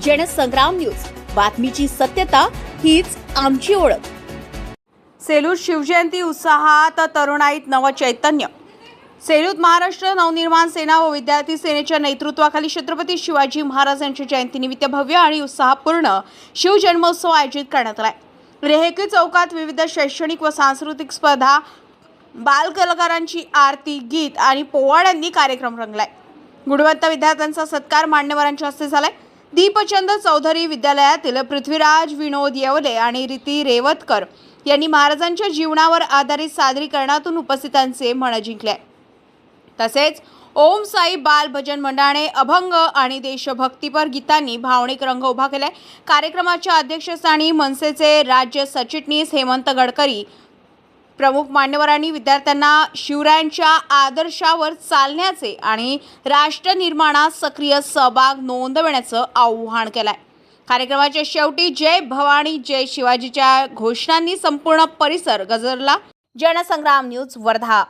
Jansangram news, बातमीची सत्यता हीच आमची ओळख। सेलूत शिवजयंती उत्साहात, तरुणाईत नवचैतन्य। सेलूत महाराष्ट्र नवनिर्माण सेना व विद्यार्थी सेनेच्या नेतृत्वाखाली छत्रपती शिवाजी महाराज यांच्या जयंतीनिमित्त भव्य आणि उत्साहपूर्ण शिवजन्मोत्सव आयोजित करण्यात आला। रेहेकी चौकात विविध शैक्षणिक व सांस्कृतिक स्पर्धा, बालकलाकारांची आरती, गीत आणि पोवाड्यांनी कार्यक्रम रंगलाय। गुणवंत विद्यार्थ्यांचा सत्कार मान्यवरांच्या हस्ते झालाय। दीपचंद चौधरी विद्यालयातील पृथ्वीराज विनोद येवले आणि रीती रेवतकर यांनी महाराजांच्या जीवनावर आधारित सादरीकरणातून उपस्थितांचे मन जिंकले। तसेच ओम साई बाल भजन मंडळाने अभंग आणि देशभक्तीपर गीतांनी भावनिक रंग उभा केलाय। कार्यक्रमाच्या अध्यक्षस्थानी मनसेचे राज्य सरचिटणीस हेमंत गडकरी प्रमुख मान्यवरांनी विद्यार्थ्यांना शिवरायांच्या आदर्शावर चालण्याचे आणि राष्ट्र निर्माणात सक्रिय सहभाग नोंदवण्याचं आवाहन केलंय। कार्यक्रमाच्या शेवटी जय भवानी जय शिवाजीच्या घोषणांनी संपूर्ण परिसर गजरला। जनसंग्राम न्यूज, वर्धा।